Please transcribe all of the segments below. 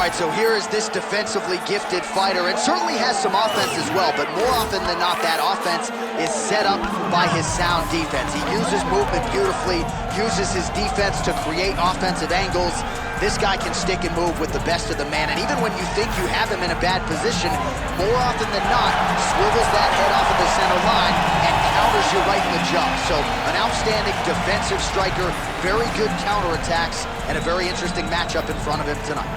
right, so here is this defensively gifted fighter, and certainly has some offense as well, but more often than not, that offense is set up by his sound defense. He uses movement beautifully, uses his defense to create offensive angles. This guy can stick and move with the best of the man, and even when you think you have him in a bad position, more often than not, swivels that head off of the center line and counters you right in the jaw. So an outstanding defensive striker, very good counterattacks, and a very interesting matchup in front of him tonight.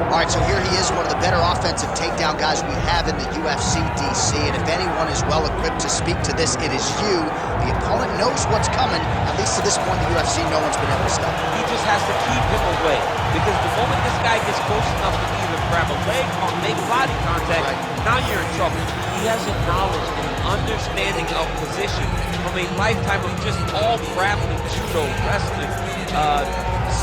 All right, so here he is, one of the better offensive takedown guys we have in the UFC, DC, and if anyone is well-equipped to speak to this, it is you. The opponent knows what's coming. At least to this point in the UFC, no one's been able to stop him. He just has to keep him away, because the moment this guy gets close enough to either grab a leg or make body contact, now you're in trouble. He has a knowledge and an understanding of position from a lifetime of just all grappling, judo, wrestling,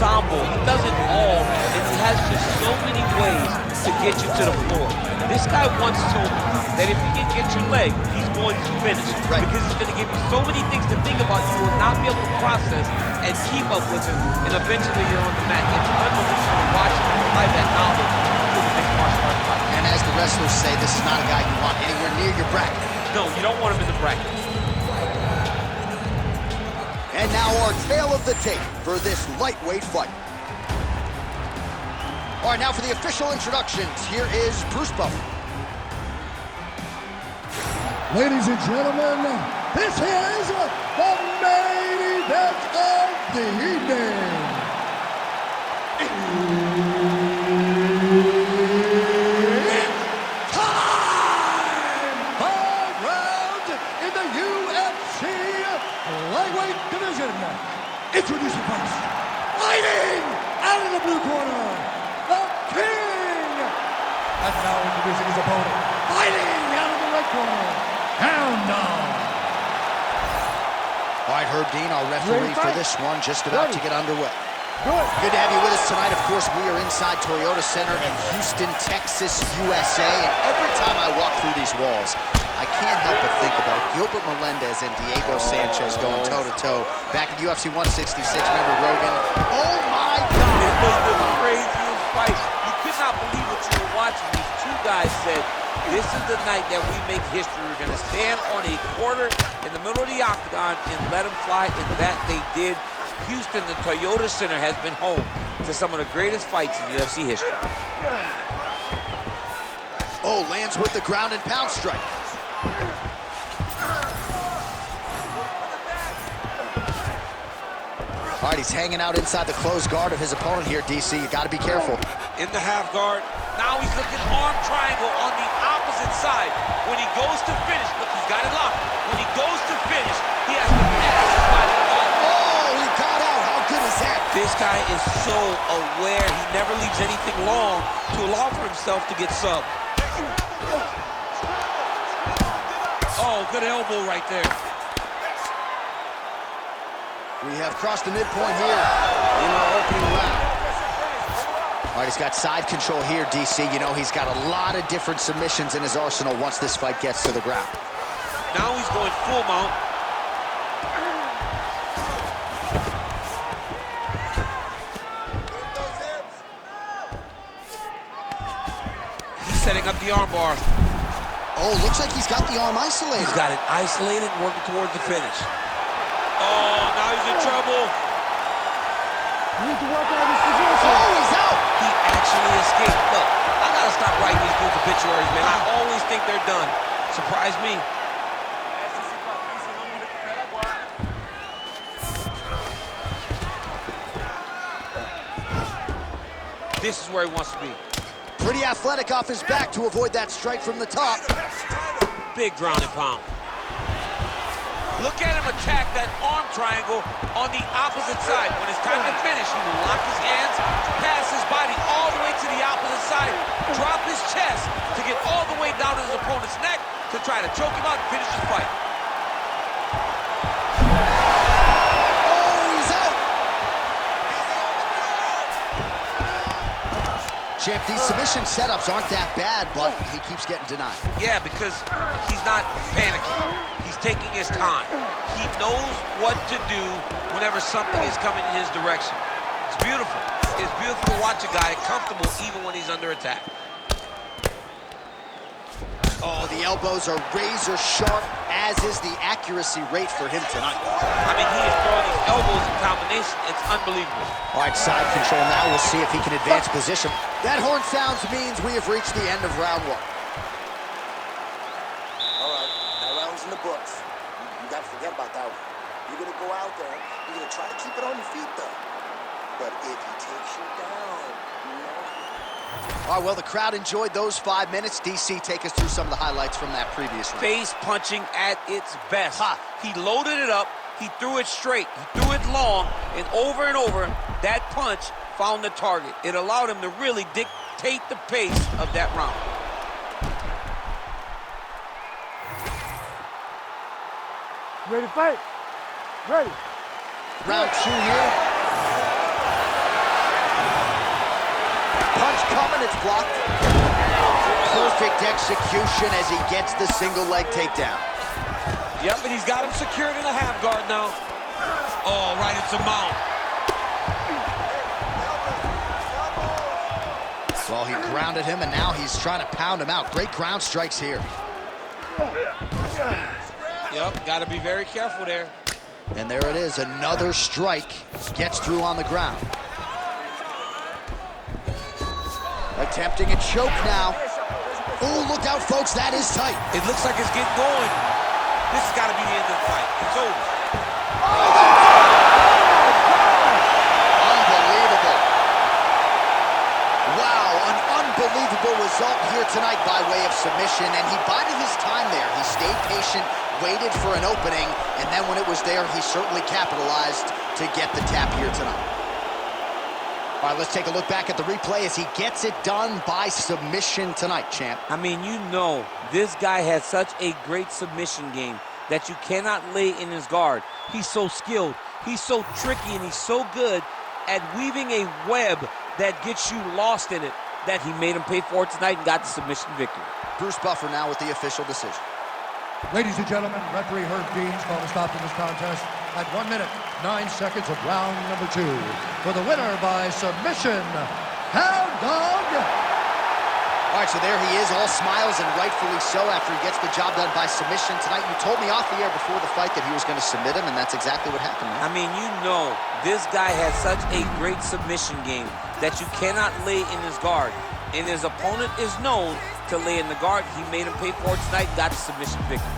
sambo. He does it all, and he has just so many ways to get you to the floor. This guy once told me that if he can get your leg, he's going to finish. Because he's going to give you so many things to think about, you will not be able to process and keep up with him, and eventually you're on the mat. It's unbelievable to watch him apply that knowledge to the mixed martial arts fight. And as the wrestlers say, this is not a guy you want anywhere near your bracket. No, you don't want him in the bracket. And now our tale of the tape for this lightweight fight. All right, now for the official introductions, here is Bruce Buffer. Ladies and gentlemen, this is the main event of the evening. It's time! 5 rounds in the UFC lightweight division. Introducing first, fighting out of the blue corner, the King. And now introducing his opponent, fighting out of the red corner, Hound Dog. All right, Herb Dean, our referee for this one, just about to get underway. Good to have you with us tonight. Of course, we are inside Toyota Center in Houston, Texas, USA. And every time I walk through these walls, I can't help but think about Gilbert Melendez and Diego Sanchez going toe-to-toe back in UFC 166. Remember Rogan? Oh, my God! It was the craziest fight. You could not believe what you were watching. These two guys said, this is the night that we make history. We're going to stand on a quarter in the middle of the octagon and let them fly, and that they did. Houston, the Toyota Center, has been home to some of the greatest fights in UFC history. Oh, lands with the ground and pound strike. All right, he's hanging out inside the closed guard of his opponent here, DC. You got to be careful. In the half guard. Now he's looking arm triangle on the opposite side. When he goes to finish, look, he's got it locked. When he goes to finish, he has to pass his body off. Oh, he got out. How good is that? This guy is so aware. He never leaves anything long to allow for himself to get subbed. Oh, good elbow right there. We have crossed the midpoint here in our opening round. All right, he's got side control here, DC. You know, he's got a lot of different submissions in his arsenal once this fight gets to the ground. Now he's going full mount. He's setting up the arm bar. Oh, looks like he's got the arm isolated. He's got it isolated, working towards the finish. Oh, now he's in trouble. You need to work out this position. Oh, he's out. He actually escaped. Look, I gotta stop writing these dudes obituaries, man. I always think they're done. Surprise me. This is where he wants to be. Pretty athletic off his back to avoid that strike from the top. Big ground and pound. Look at him attack that arm triangle on the opposite side. When it's time to finish, he will lock his hands, pass his body all the way to the opposite side, drop his chest to get all the way down to his opponent's neck to try to choke him out and finish his fight. Oh, he's out. Champ, these submission setups aren't that bad, but he keeps getting denied. Yeah, because he's not panicking. He's taking his time. He knows what to do whenever something is coming in his direction. It's beautiful. It's beautiful to watch a guy comfortable even when he's under attack. Oh, the elbows are razor sharp, as is the accuracy rate for him tonight. I mean, he is throwing these elbows in combination. It's unbelievable. All right, side control now. We'll see if he can advance position. That horn sounds means we have reached the end of round one. All right, that round's in the books. You got to forget about that one. You're going to go out there. You're going to try to keep it on your feet, though. But if he takes you down, All right, well, the crowd enjoyed those 5 minutes. DC, take us through some of the highlights from that previous round. Face punching at its best. Ha. He loaded it up. He threw it straight. He threw it long. And over, that punch found the target. It allowed him to really dictate the pace of that round. Ready to fight? Ready. Round two here. Punch coming, it's blocked. Perfect execution as he gets the single leg takedown. Yep, and he's got him secured in a half guard now. Oh, right into mount. Well, he grounded him, and now he's trying to pound him out. Great ground strikes here. Yep, got to be very careful there. And there it is, another strike. Gets through on the ground. Attempting a choke now. Oh, look out, folks, that is tight. It looks like it's getting going. This has got to be the end of the fight. It's over. Unbelievable. Wow, an unbelievable result here tonight by way of submission, and he bided his time there. He stayed patient, waited for an opening, and then when it was there, he certainly capitalized to get the tap here tonight. All right, let's take a look back at the replay as he gets it done by submission tonight, champ. I mean, you know, this guy has such a great submission game that you cannot lay in his guard. He's so skilled, he's so tricky, and he's so good at weaving a web that gets you lost in it that he made him pay for it tonight and got the submission victory. Bruce Buffer now with the official decision. Ladies and gentlemen, referee Herb Deans called a stop to this contest at 1 minute, 9 seconds of round number 2. For the winner by submission, Hound Dog. All right, so there he is, all smiles, and rightfully so after he gets the job done by submission tonight. You told me off the air before the fight that he was going to submit him, and that's exactly what happened, man. I mean, you know, this guy has such a great submission game that you cannot lay in his guard. And his opponent is known to lay in the guard. He made him pay for it tonight and got the submission victory.